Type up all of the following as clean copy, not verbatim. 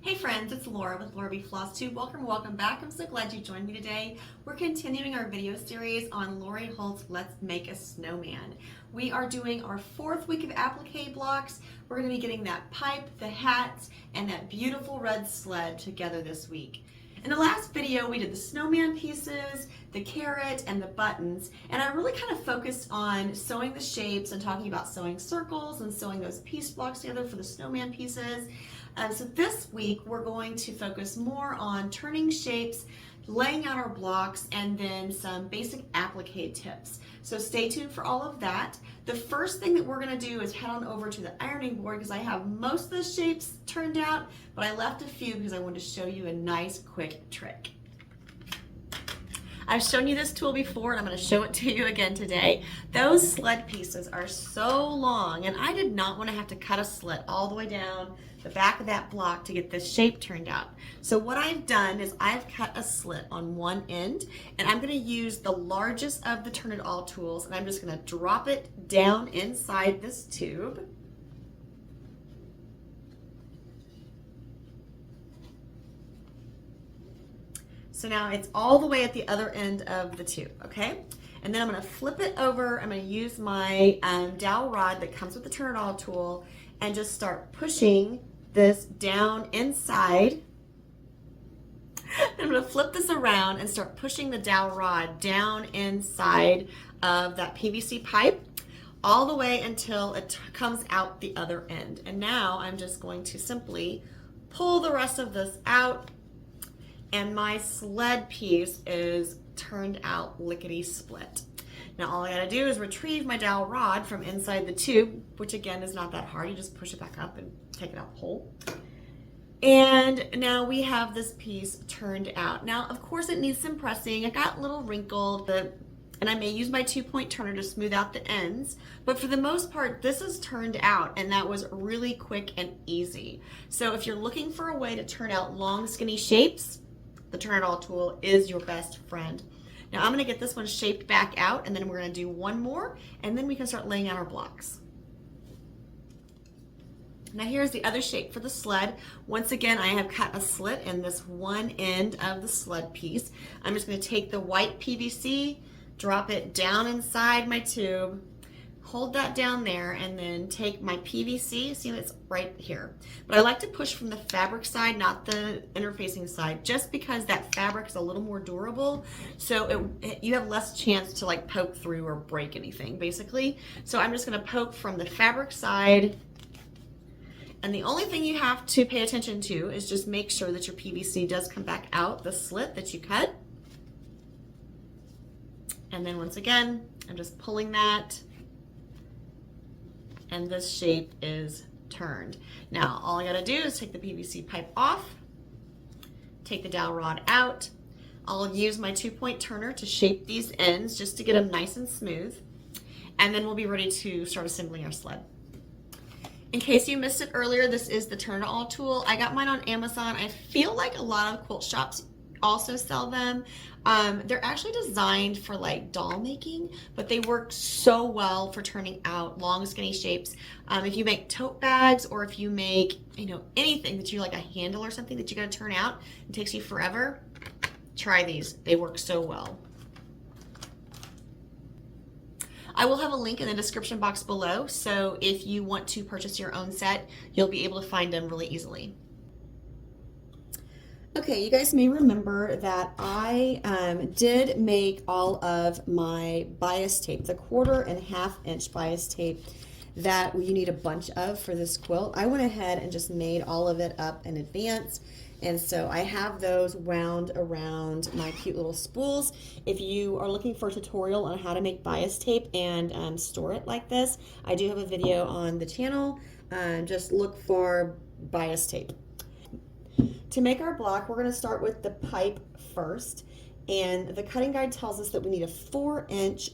Hey friends, it's Laura with Laura B Floss Tube. Welcome back. I'm so glad you joined me today. We're continuing our video series on Lori Holt's Let's Make a Snowman. We are doing our 4th week of applique blocks. We're going to be getting that pipe, the hats, and that beautiful red sled together this week. In the last video, we did the snowman pieces, the carrot, and the buttons, and I really kind of focused on sewing the shapes and talking about sewing circles and sewing those piece blocks together for the snowman pieces. So this week, we're going to focus more on turning shapes, laying out our blocks, and then some basic applique tips. So stay tuned for all of that. The first thing that we're going to do is head on over to the ironing board because I have most of the shapes turned out, but I left a few because I wanted to show you a nice quick trick. I've shown you this tool before and I'm going to show it to you again today. Those sled pieces are so long and I did not want to have to cut a slit all the way down the back of that block to get this shape turned out. So what I've done is I've cut a slit on one end and I'm going to use the largest of the Turn It All tools and I'm just going to drop it down inside this tube. So now it's all the way at the other end of the tube, okay? And then I'm gonna flip it over. I'm gonna use my dowel rod that comes with the Turn It All tool and just start pushing this down inside. I'm gonna flip this around and start pushing the dowel rod down inside of that PVC pipe all the way until it comes out the other end. And now I'm just going to simply pull the rest of this out and my sled piece is turned out lickety split. Now all I gotta do is retrieve my dowel rod from inside the tube, which again is not that hard. You just push it back up and take it out whole. And now we have this piece turned out. Now of course it needs some pressing. It got a little wrinkled, and I may use my 2-point turner to smooth out the ends, but for the most part, this is turned out, and that was really quick and easy. So if you're looking for a way to turn out long, skinny shapes, the Turn It All tool is your best friend. Now I'm gonna get this one shaped back out, and then we're gonna do one more, and then we can start laying out our blocks. Now here's the other shape for the sled. Once again, I have cut a slit in this one end of the sled piece. I'm just gonna take the white PVC, drop it down inside my tube, hold that down there, and then take my PVC, see it's right here. But I like to push from the fabric side, not the interfacing side, just because that fabric is a little more durable, so you have less chance to like poke through or break anything, basically. So I'm just gonna poke from the fabric side, and the only thing you have to pay attention to is just make sure that your PVC does come back out the slit that you cut. And then once again, I'm just pulling that, and this shape is turned. Now, all I gotta do is take the PVC pipe off, take the dowel rod out. I'll use my 2-point turner to shape these ends just to get them nice and smooth. And then we'll be ready to start assembling our sled. In case you missed it earlier, this is the Turn It All tool. I got mine on Amazon. I feel like a lot of quilt shops also sell them. They're actually designed for like doll making, but they work so well for turning out long skinny shapes. If you make tote bags, or if you make anything that you like, a handle or something that you got to turn out, it takes you forever, try these. They work so well. I will have a link in the description box below, so if you want to purchase your own set, you'll be able to find them really easily. Okay, you guys may remember that I did make all of my bias tape, the 1/4 and 1/2 inch bias tape that you need a bunch of for this quilt. I went ahead and just made all of it up in advance, and so I have those wound around my cute little spools. If you are looking for a tutorial on how to make bias tape and store it like this, I do have a video on the channel. Just look for bias tape. To make our block, we're going to start with the pipe first, and the cutting guide tells us that we need a 4-inch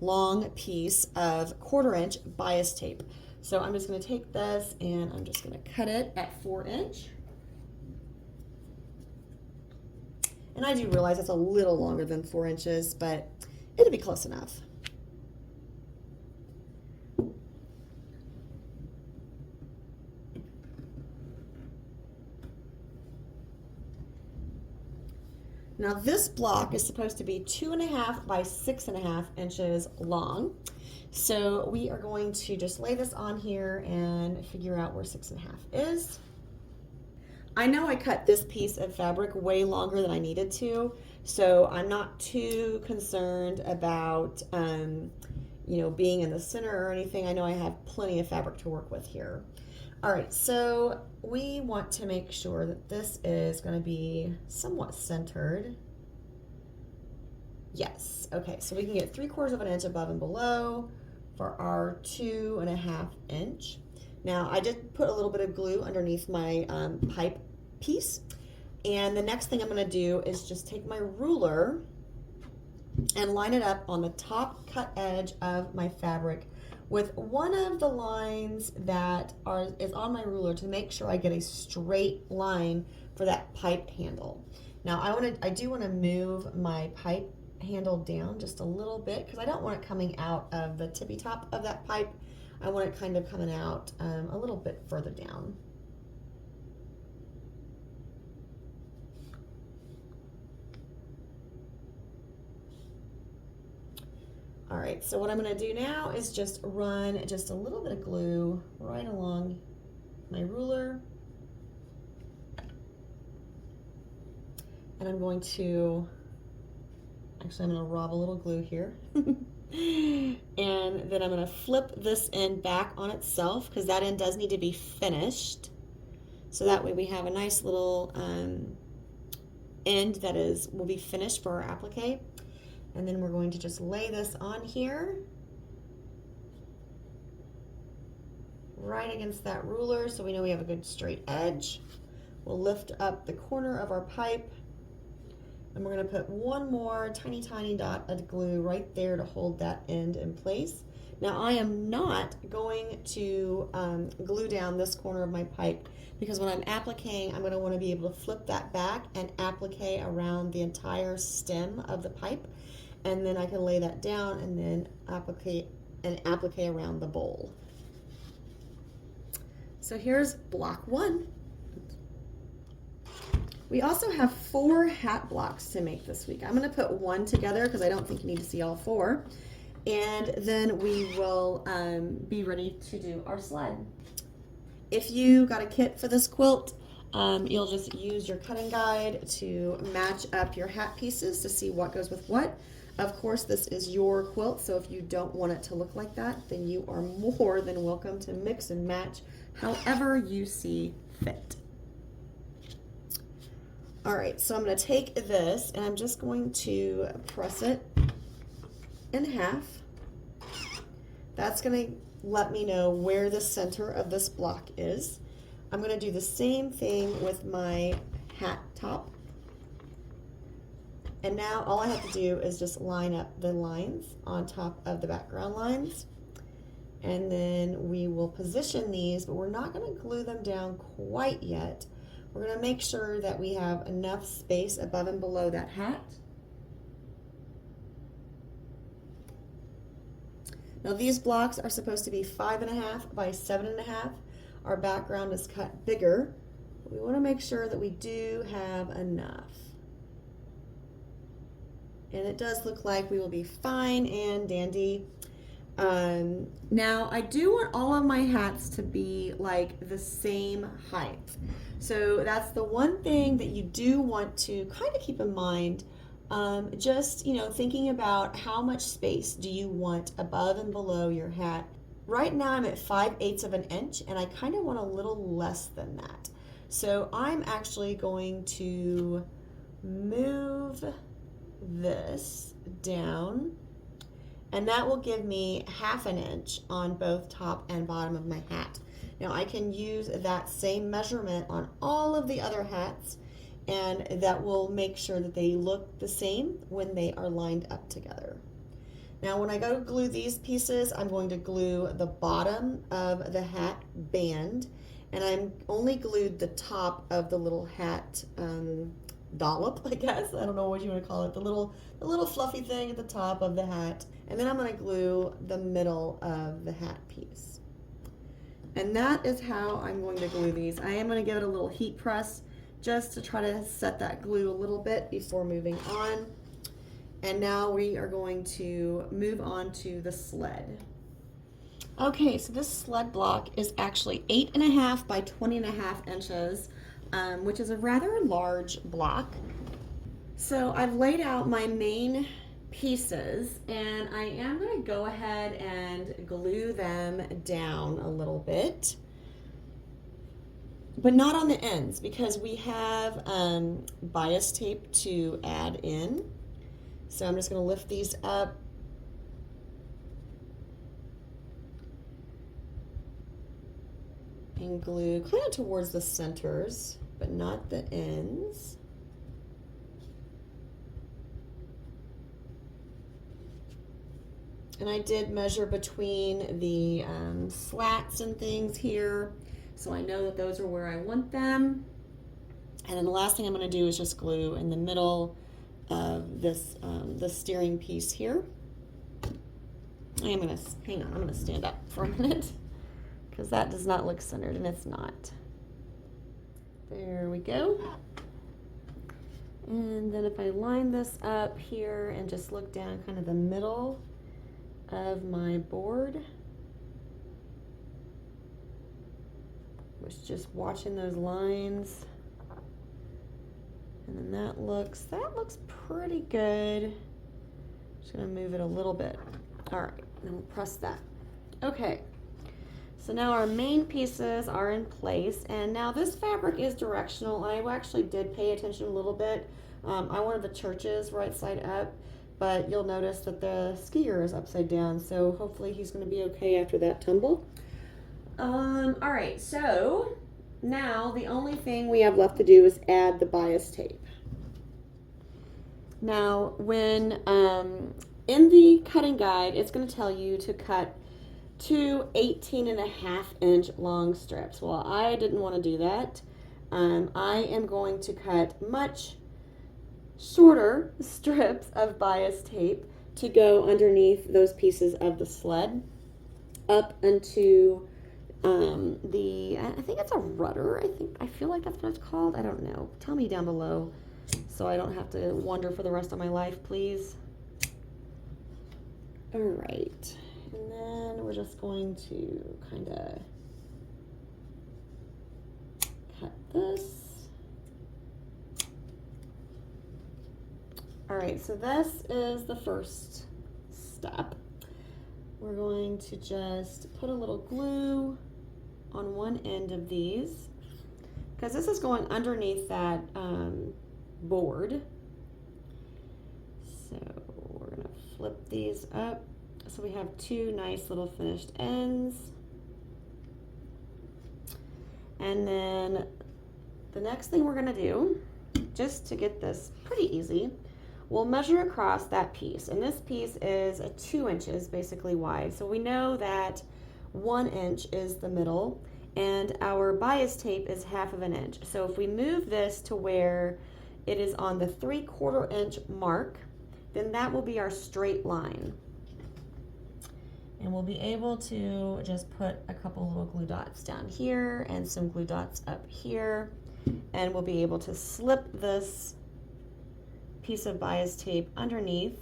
long piece of 1/4 inch bias tape. So I'm just going to take this and I'm just going to cut it at 4 inch. And I do realize it's a little longer than 4 inches, but it'll be close enough. Now this block is supposed to be 2.5 by 6.5 inches long. So we are going to just lay this on here and figure out where 6.5 is. I know I cut this piece of fabric way longer than I needed to, so I'm not too concerned about you know, being in the center or anything. I know I have plenty of fabric to work with here. All right, so we want to make sure that this is going to be somewhat centered. Yes, okay, so we can get 3/4 of an inch above and below for our 2.5 inch. Now I did put a little bit of glue underneath my pipe piece, and the next thing I'm going to do is just take my ruler and line it up on the top cut edge of my fabric with one of the lines that is on my ruler to make sure I get a straight line for that pipe handle. Now I do want to move my pipe handle down just a little bit because I don't want it coming out of the tippy top of that pipe. I want it kind of coming out a little bit further down. All right, so what I'm going to do now is just run just a little bit of glue right along my ruler. And I'm going to, actually I'm going to rub a little glue here. And then I'm going to flip this end back on itself because that end does need to be finished. So that way we have a nice little end that will be finished for our applique. And then we're going to just lay this on here, right against that ruler so we know we have a good straight edge. We'll lift up the corner of our pipe, and we're going to put one more tiny dot of glue right there to hold that end in place. Now I am not going to glue down this corner of my pipe because when I'm appliquing, I'm going to want to be able to flip that back and applique around the entire stem of the pipe. And then I can lay that down and then applique around the bowl. So here's block 1. We also have 4 hat blocks to make this week. I'm going to put one together because I don't think you need to see all 4. And then we will be ready to do our sled. If you got a kit for this quilt, you'll just use your cutting guide to match up your hat pieces to see what goes with what. Of course, this is your quilt, so if you don't want it to look like that, then you are more than welcome to mix and match however you see fit. All right, so I'm going to take this and I'm just going to press it in half. That's going to let me know where the center of this block is. I'm going to do the same thing with my hat top. And now all I have to do is just line up the lines on top of the background lines. And then we will position these, but we're not going to glue them down quite yet. We're going to make sure that we have enough space above and below that hat. Now these blocks are supposed to be 5.5 by 7.5. Our background is cut bigger. We want to make sure that we do have enough. And it does look like we will be fine and dandy. Now I do want all of my hats to be like the same height. So that's the one thing that you do want to kind of keep in mind. Just, you know, thinking about how much space do you want above and below your hat. Right now I'm at 5/8 of an inch and I kind of want a little less than that. So I'm actually going to move this down, and that will give me 1/2 inch on both top and bottom of my hat. Now I can use that same measurement on all of the other hats, and that will make sure that they look the same when they are lined up together. Now when I go to glue these pieces, I'm going to glue the bottom of the hat band, and I'm only glued the top of the little hat dollop, I guess. I don't know what you want to call it. The little fluffy thing at the top of the hat. And then I'm going to glue the middle of the hat piece. And that is how I'm going to glue these. I am going to give it a little heat press just to try to set that glue a little bit before moving on. And now we are going to move on to the sled. Okay, so this sled block is actually 8.5 by 20.5 inches, which is a rather large block. So I've laid out my main pieces, and I am going to go ahead and glue them down a little bit, but not on the ends because we have bias tape to add in. So I'm just going to lift these up and glue kind of towards the centers, but not the ends. And I did measure between the slats and things here, so I know that those are where I want them. And then the last thing I'm going to do is just glue in the middle of this the steering piece here. I'm going to hang on. I'm going to stand up for a minute because that does not look centered, and it's not. There we go. And then if I line this up here and just look down kind of the middle of my board, was just watching those lines, and then that looks pretty good. Just gonna move it a little bit. All right, then we'll press that. Okay, so now our main pieces are in place, and now this fabric is directional. I actually did pay attention a little bit. I wanted the churches right side up, but you'll notice that the skier is upside down, so hopefully he's going to be okay after that tumble. All right, so now the only thing we have left to do is add the bias tape. Now, when in the cutting guide, it's going to tell you to cut 2 18.5-inch long strips. Well, I didn't want to do that. I am going to cut much shorter strips of bias tape to go underneath those pieces of the sled up into I think it's a rudder. I feel like that's what it's called. I don't know. Tell me down below so I don't have to wonder for the rest of my life, please. All right, and then we're just going to kind of cut this. All right, so this is the first step. We're going to just put a little glue on one end of these because this is going underneath that board. So we're gonna flip these up so we have two nice little finished ends. And then the next thing we're gonna do, just to get this pretty easy, we'll measure across that piece, and this piece is 2 inches basically wide. So we know that 1 inch is the middle, and our bias tape is 1/2 inch. So if we move this to where it is on the 3/4 inch mark, then that will be our straight line. And we'll be able to just put a couple little glue dots down here and some glue dots up here, and we'll be able to slip this piece of bias tape underneath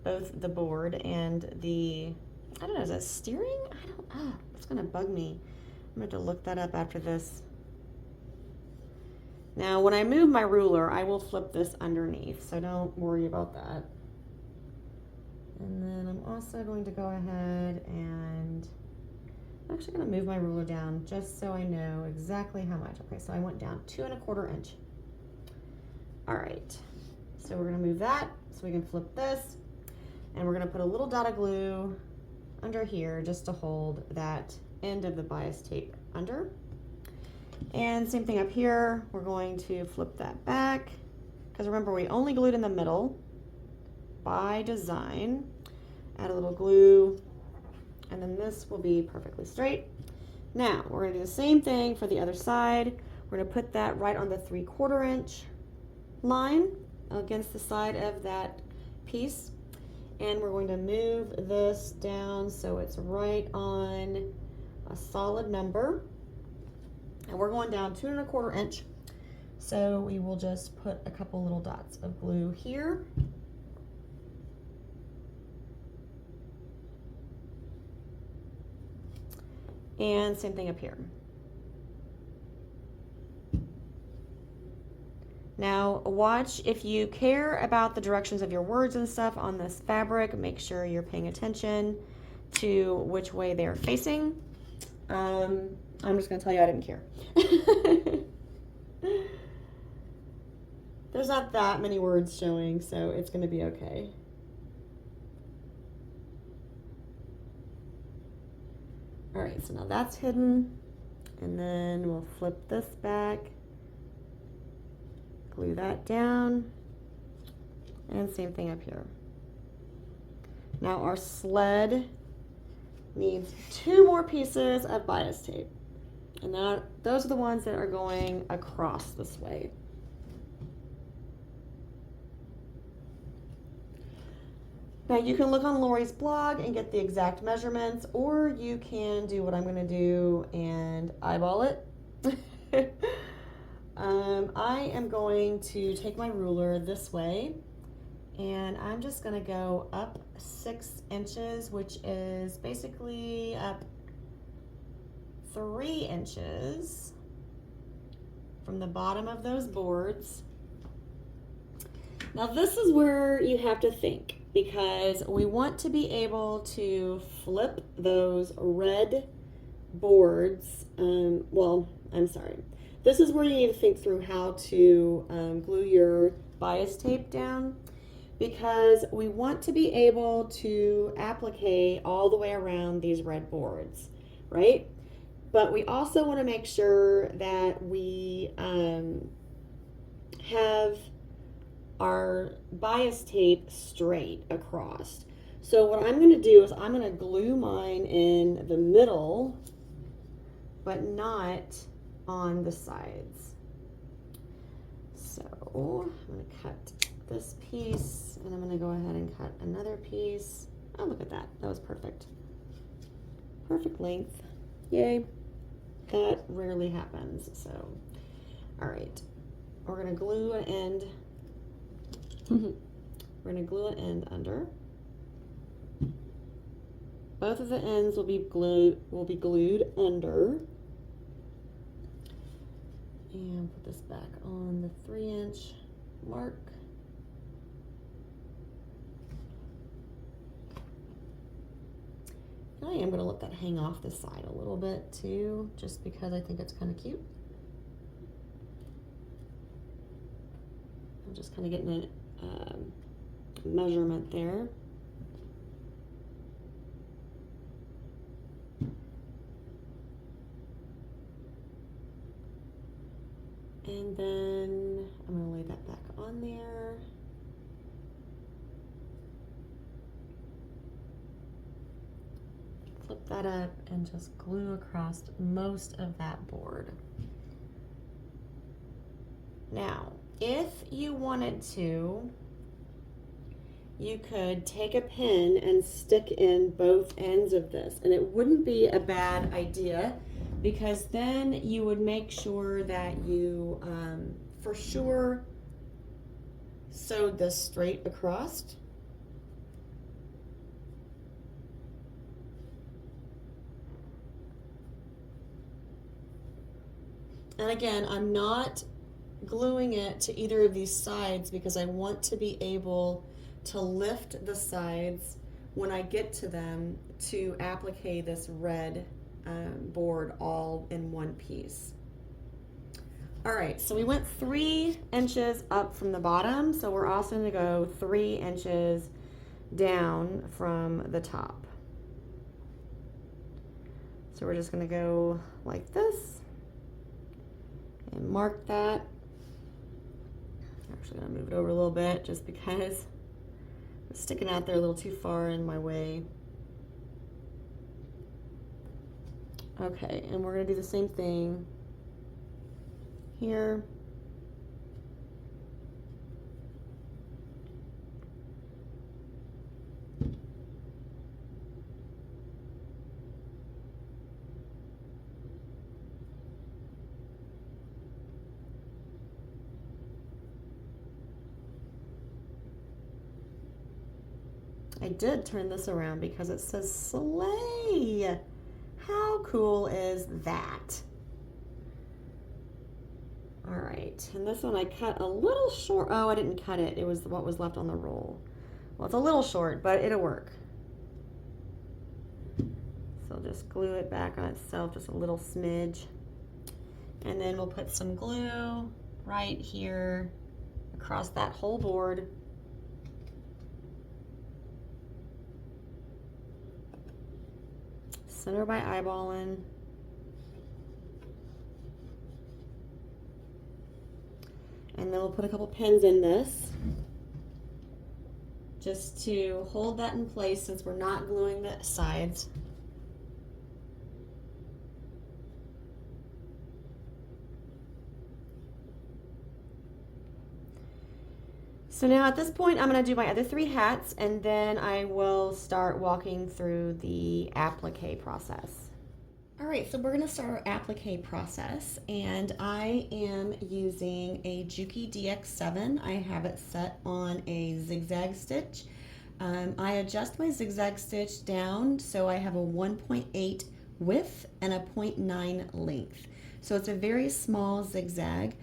both the board and the, I don't know, is that steering? It's gonna bug me. I'm going to look that up after this. Now, when I move my ruler, I will flip this underneath, so don't worry about that. And then I'm also going to go ahead and I'm actually going to move my ruler down just so I know exactly how much. Okay, so I went down 2 1/4 inch. All right, so we're going to move that so we can flip this, and we're going to put a little dot of glue under here just to hold that end of the bias tape under. And same thing up here, we're going to flip that back because remember we only glued in the middle by design. Add a little glue, and then this will be perfectly straight. Now we're going to do the same thing for the other side. We're going to put that right on the 3/4 inch line against the side of that piece, and we're going to move this down so it's right on a solid number. And we're going down 2 1/4 inch. So we will just put a couple little dots of glue here. And same thing up here. Now watch, if you care about the directions of your words and stuff on this fabric, make sure you're paying attention to which way they're facing. I'm just gonna tell you I didn't care. There's not that many words showing, so it's gonna be okay. All right, so now that's hidden, and then we'll flip this back, glue that down, and same thing up here. Now our sled needs 2 more pieces of bias tape, and those are the ones that are going across this way. Now you can look on Lori's blog and get the exact measurements, or you can do what I'm going to do and eyeball it. I am going to take my ruler this way, and I'm just going to go up 6 inches, which is basically up 3 inches from the bottom of those boards. Now this is where you have to think, because we want to be able to flip those red boards. This is where you need to think through how to glue your bias tape down, because we want to be able to applique all the way around these red boards, right? But we also want to make sure that we have our bias tape straight across. So what I'm going to do is I'm going to glue mine in the middle, but not on the sides. So I'm going to cut this piece, and I'm going to go ahead and cut another piece. Oh, look at that. That was perfect. Perfect length. Yay. That rarely happens. So, all right. We're going to glue an end. We're going to glue an end under. Both of the ends will be glued under. And put this back on the 3-inch mark. I am going to let that hang off the side a little bit too, just because I think it's kind of cute. I'm just kind of getting a measurement there. And then I'm going to lay that back on there. Flip that up and just glue across most of that board. Now, if you wanted to, you could take a pin and stick in both ends of this, and it wouldn't be a bad idea, because then you would make sure that you for sure sewed this straight across. And again, I'm not gluing it to either of these sides because I want to be able to lift the sides when I get to them to applique this red board all in one piece. All right, so we went 3 inches up from the bottom, so we're also going to go 3 inches down from the top. So we're just going to go like this and mark that. I'm actually going to move it over a little bit just because it's sticking out there a little too far in my way. Okay, and we're going to do the same thing here. I did turn this around because it says sleigh. How cool is that? All right, and this one I cut a little short. Oh, I didn't cut it. It was what was left on the roll. Well, it's a little short, but it'll work. So I'll just glue it back on itself, just a little smidge. And then we'll put some glue right here across that whole board. Center by eyeballing. And then we'll put a couple pins in this just to hold that in place since we're not gluing the sides. So now at this point, I'm going to do my other 3 hats, and then I will start walking through the applique process. All right, so we're going to start our applique process, and I am using a Juki DX7. I have it set on a zigzag stitch. I adjust my zigzag stitch down so I have a 1.8 width and a 0.9 length. So it's a very small zigzag.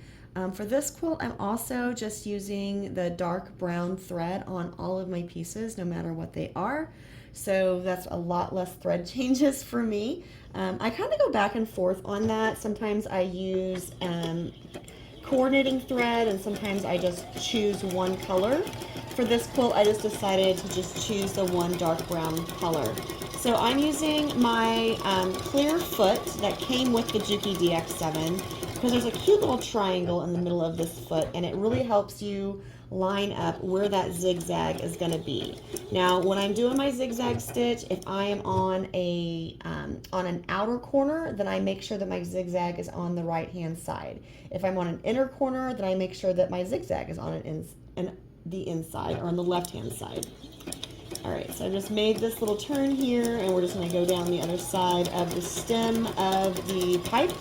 For this quilt, I'm also just using the dark brown thread on all of my pieces, no matter what they are. So that's a lot less thread changes for me. I kind of go back and forth on that. Sometimes I use coordinating thread, and sometimes I just choose one color. For this quilt, I just decided to just choose the one dark brown color. So I'm using my clear foot that came with the Juki DX7, because there's a cute little triangle in the middle of this foot, and it really helps you line up where that zigzag is going to be. Now, when I'm doing my zigzag stitch, if I am on an outer corner, then I make sure that my zigzag is on the right hand side. If I'm on an inner corner, then I make sure that my zigzag is on the inside, or on the left hand side. All right, so I just made this little turn here, and we're just going to go down the other side of the stem of the pipe.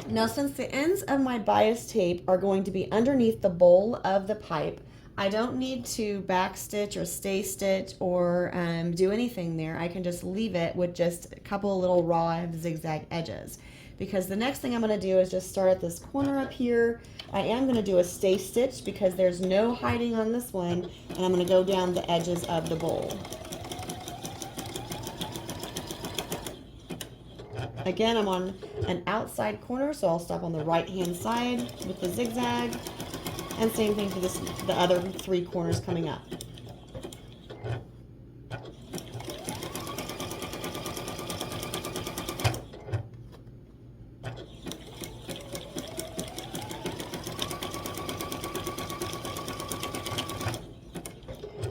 Now, since the ends of my bias tape are going to be underneath the bowl of the pipe, I don't need to backstitch or stay stitch or do anything there. I can just leave it with just a couple little raw zigzag edges, because the next thing I'm going to do is just start at this corner up here. I am going to do a stay stitch because there's no hiding on this one, and I'm going to go down the edges of the bowl. Again, I'm on an outside corner, so I'll stop on the right hand side with the zigzag, and same thing for the other 3 corners coming up.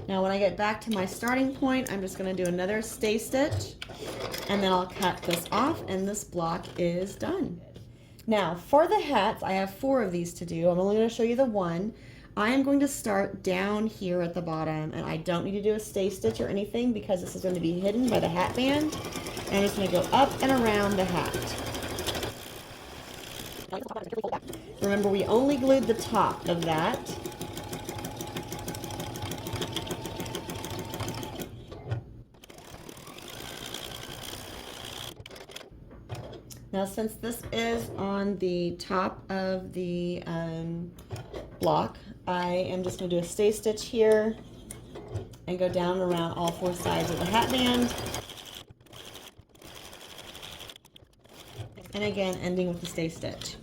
Now when I get back to my starting point, I'm just going to do another stay stitch, and then I'll cut this off, and this block is done. Now for the hats, I have 4 of these to do. I'm only going to show you the one. I am going to start down here at the bottom, and I don't need to do a stay stitch or anything because this is going to be hidden by the hat band. And I'm just going to go up and around the hat. Remember, we only glued the top of that. Now, since this is on the top of the block, I am just going to do a stay stitch here and go down and around all 4 sides of the hat band. And again, ending with the stay stitch.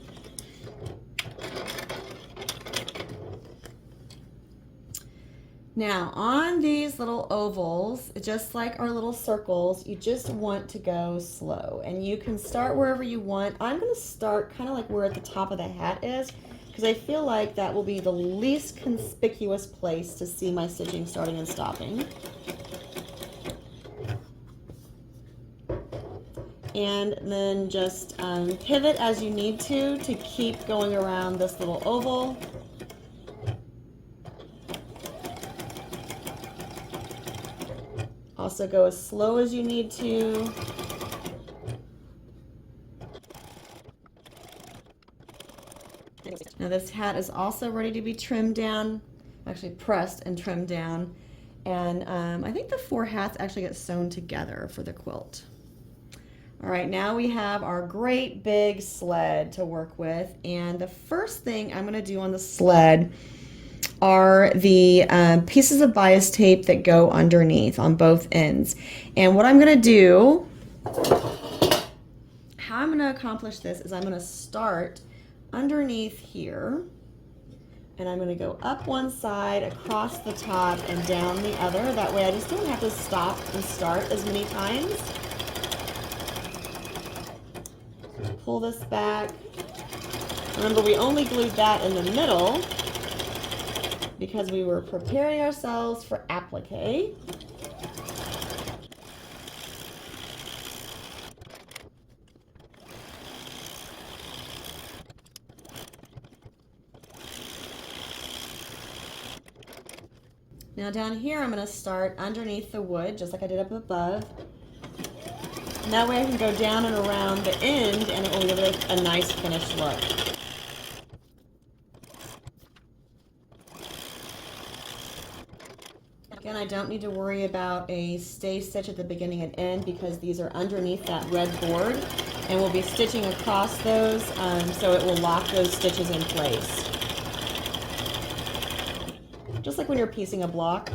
Now, on these little ovals, just like our little circles, you just want to go slow. And you can start wherever you want. I'm going to start kind of like where at the top of the hat is, because I feel like that will be the least conspicuous place to see my stitching starting and stopping. And then just pivot as you need to keep going around this little oval. Also go as slow as you need to. Now this hat is also ready to be trimmed down, actually pressed and trimmed down. And I think the 4 hats actually get sewn together for the quilt. All right, now we have our great big sled to work with. And the first thing I'm gonna do on the sled are the pieces of bias tape that go underneath on both ends. And what I'm gonna do, how I'm gonna accomplish this is I'm gonna start underneath here, and I'm gonna go up one side, across the top, and down the other. That way I just don't have to stop and start as many times. Pull this back. Remember, we only glued that in the middle because we were preparing ourselves for applique. Now down here, I'm going to start underneath the wood, just like I did up above. And that way I can go down and around the end, and it will give it a nice finished look. Again, I don't need to worry about a stay stitch at the beginning and end because these are underneath that red board, and we'll be stitching across those, so it will lock those stitches in place. Just like when you're piecing a block,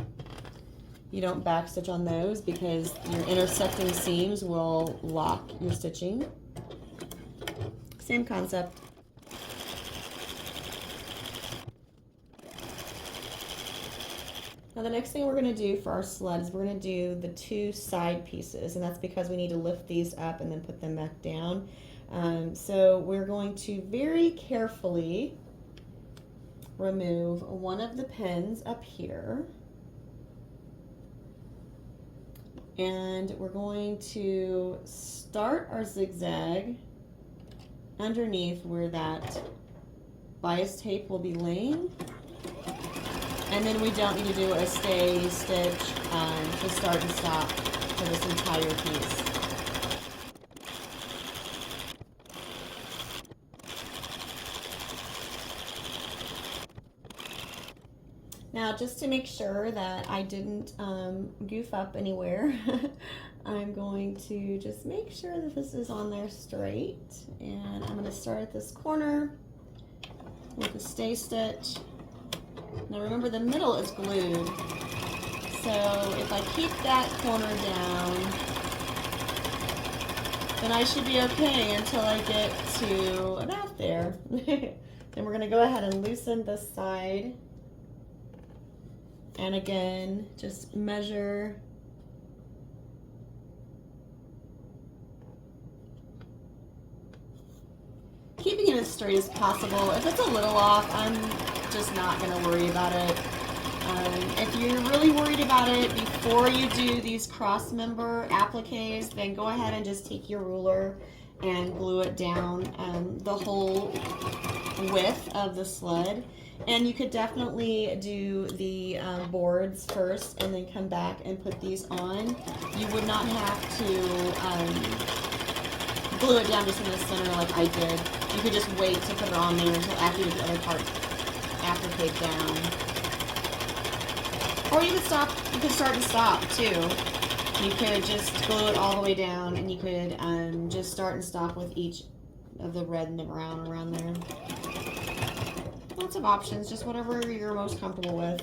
you don't backstitch on those because your intersecting seams will lock your stitching. Same concept. Now the next thing we're going to do for our sled is we're going to do the 2 side pieces, and that's because we need to lift these up and then put them back down. So we're going to very carefully remove one of the pins up here, and we're going to start our zigzag underneath where that bias tape will be laying, and then we don't need to do a stay stitch to start and stop for this entire piece. Now, just to make sure that I didn't goof up anywhere, I'm going to just make sure that this is on there straight. And I'm going to start at this corner with a stay stitch. Now remember, the middle is glued. So if I keep that corner down, then I should be okay until I get to about there. Then we're going to go ahead and loosen this side. And again, just measure. Keeping it as straight as possible. If it's a little off, I'm just not going to worry about it. If you're really worried about it before you do these cross member appliques, then go ahead and just take your ruler and glue it down the whole width of the sled. And you could definitely do the boards first and then come back and put these on. You would not have to glue it down just in the center like I did. You could just wait to put it on there until after you get the other part applique down. Or you could stop, you could start and stop too. You could just glue it all the way down, and you could just start and stop with each of the red and the brown around there. Lots of options, just whatever you're most comfortable with.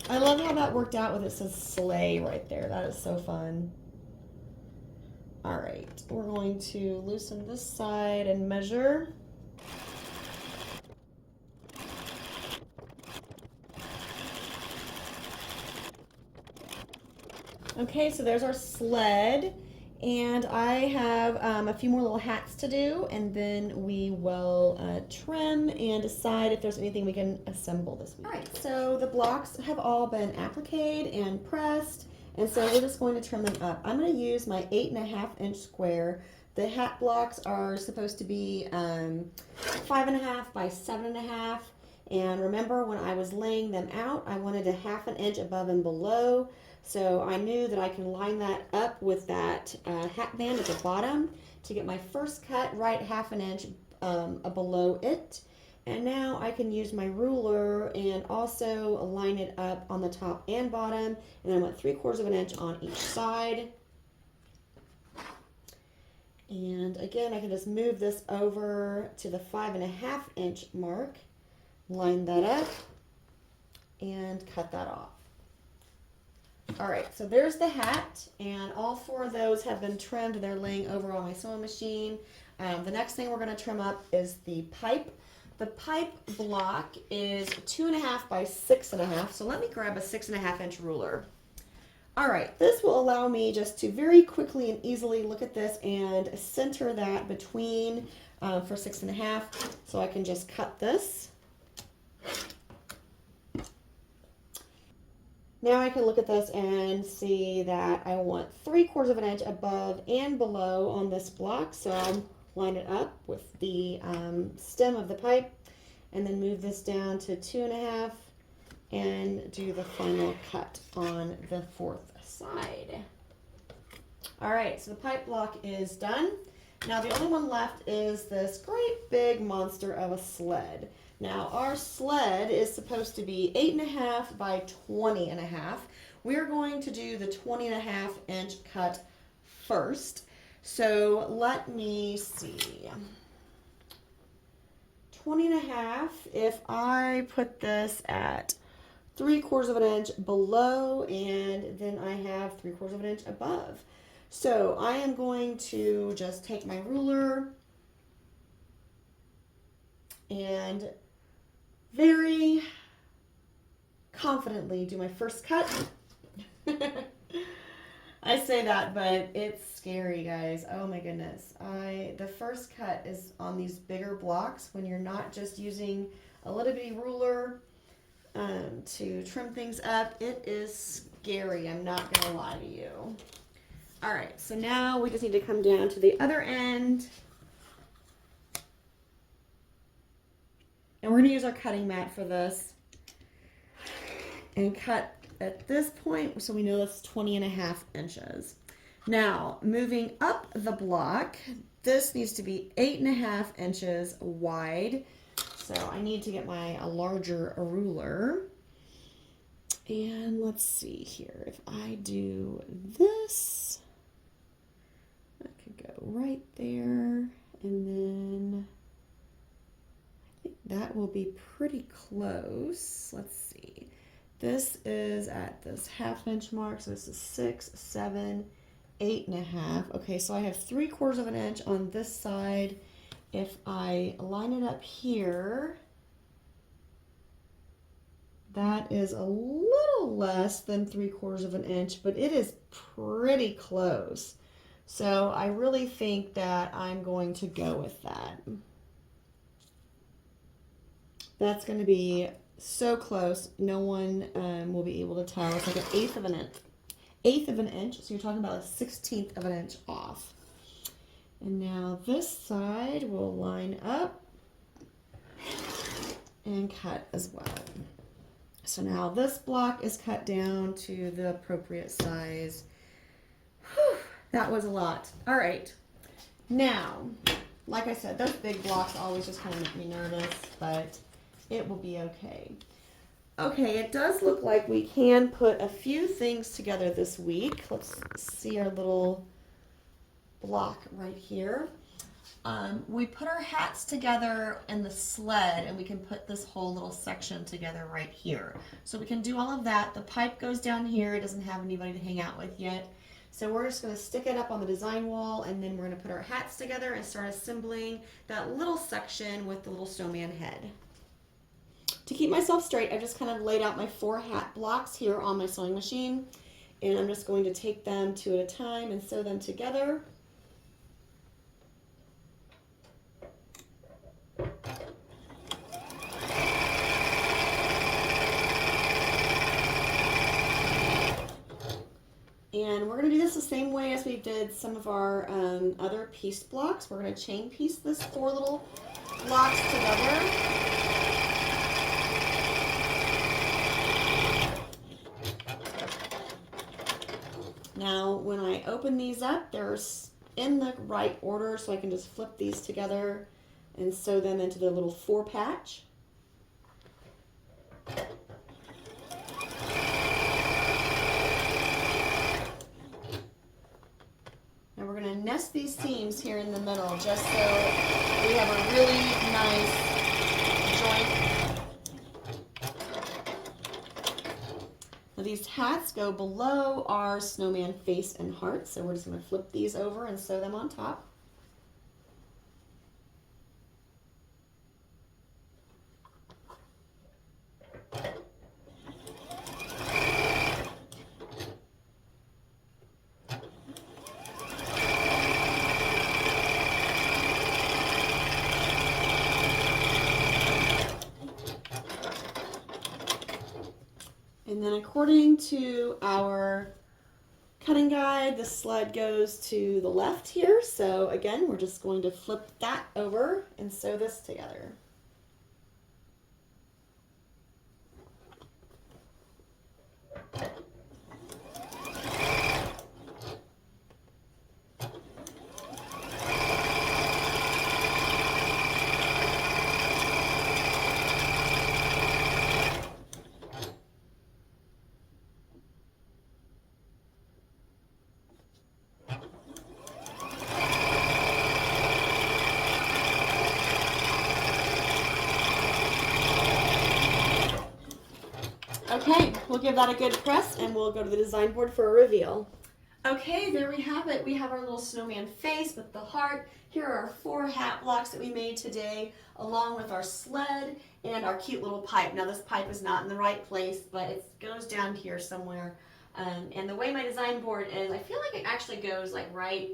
I love how that worked out with it says sleigh right there. That is so fun. All right, we're going to loosen this side and measure. Okay, so there's our sled, and I have a few more little hats to do, and then we will trim and decide if there's anything we can assemble this week. All right, so the blocks have all been appliqued and pressed, and so we're just going to trim them up. I'm going to use my 8.5-inch square. The hat blocks are supposed to be 5.5 by 7.5, and remember when I was laying them out, I wanted a 1/2 inch above and below. So I knew that I can line that up with that hat band at the bottom, to get my first cut right 1/2 inch below it. And now I can use my ruler and also line it up on the top and bottom. And then I went 3/4 inch on each side. And again, I can just move this over to the 5.5 inch mark, line that up, and cut that off. All right, so there's the hat, and all 4 of those have been trimmed. They're laying over on my sewing machine. The next thing we're going to trim up is the pipe. The pipe block is 2.5 by 6.5, so let me grab a 6.5 inch ruler. All right, this will allow me just to very quickly and easily look at this and center that between for 6.5, so I can just cut this. Now I can look at this and see that I want 3/4 inch above and below on this block, so I'll line it up with the stem of the pipe and then move this down to 2.5 and do the final cut on the 4th side. All right, so the pipe block is done. Now the only one left is this great big monster of a sled. Now our sled is supposed to be 8.5 by 20.5. We're going to do the 20.5 inch cut first. So let me see. 20.5, if I put this at 3/4 inch below, and then I have 3/4 inch above. So I am going to just take my ruler and very confidently do my first cut. I say that, but it's scary, guys. Oh my goodness. The first cut is on these bigger blocks when you're not just using a little bitty ruler to trim things up. It is scary, I'm not gonna lie to you. All right, so now we just need to come down to the other end. And we're gonna use our cutting mat for this and cut at this point, so we know that's 20.5 inches. Now, moving up the block, this needs to be 8.5 inches wide. So I need to get a larger ruler. And let's see here, if I do this, I could go right there, and then I think that will be pretty close. Let's see. This is at this 1/2 inch mark, so this is 6, 7, 8.5. Okay, so I have 3/4 inch on this side. If I line it up here, that is a little less than 3/4 inch, but it is pretty close. So I really think that I'm going to go with that. That's going to be so close, no one will be able to tell. It's like an eighth of an inch, so you're talking about a 1/16 of an inch off. And now this side will line up and cut as well. So now this block is cut down to the appropriate size. Whew, that was a lot. All right, now, like I said, those big blocks always just kind of make me nervous, but it will be okay. Okay, it does look like we can put a few things together this week. Let's see our little block right here. We put our hats together in the sled, and we can put this whole little section together right here. So we can do all of that. The pipe goes down here. It doesn't have anybody to hang out with yet. So we're just going to stick it up on the design wall, and then we're going to put our hats together and start assembling that little section with the little snowman head. To keep myself straight, I've just kind of laid out my 4 hat blocks here on my sewing machine, and I'm just going to take them 2 at a time and sew them together. And we're going to do this the same way as we did some of our other piece blocks. We're going to chain piece this 4 little blocks together. Now, when I open these up, there's in the right order, so I can just flip these together and sew them into the little 4 patch. And we're going to nest these seams here in the middle just so we have a really nice joint. Now these hats go below our snowman face and heart, so we're just going to flip these over and sew them on top. And then according to our cutting guide, the sled goes to the left here. So again, we're just going to flip that over and sew this together. Okay, we'll give that a good press and we'll go to the design board for a reveal. Okay, there we have it. We have our little snowman face with the heart. Here are our 4 hat blocks that we made today, along with our sled and our cute little pipe. Now this pipe is not in the right place, but it goes down here somewhere. And the way my design board is, I feel like it actually goes like right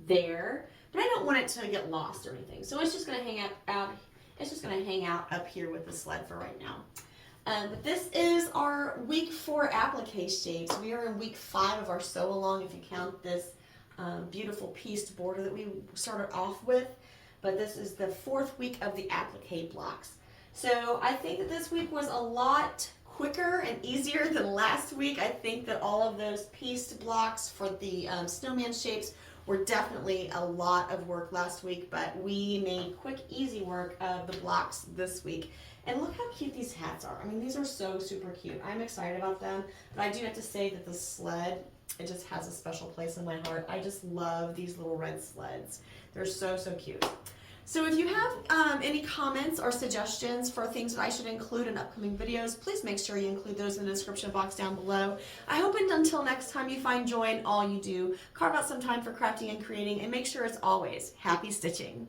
there, but I don't want it to get lost or anything. So it's just gonna hang out. It's just gonna hang out up here with the sled for right now. But this is our week 4 applique shapes. We are in week 5 of our sew along if you count this beautiful pieced border that we started off with. But this is the 4th week of the applique blocks. So I think that this week was a lot quicker and easier than last week. I think that all of those pieced blocks for the snowman shapes were definitely a lot of work last week, but we made quick, easy work of the blocks this week. And look how cute these hats are. I mean, these are so super cute. I'm excited about them, but I do have to say that the sled, it just has a special place in my heart. I just love these little red sleds. They're so, so cute. So if you have any comments or suggestions for things that I should include in upcoming videos, please make sure you include those in the description box down below. I hope until next time you find joy in all you do. Carve out some time for crafting and creating, and make sure it's always happy stitching.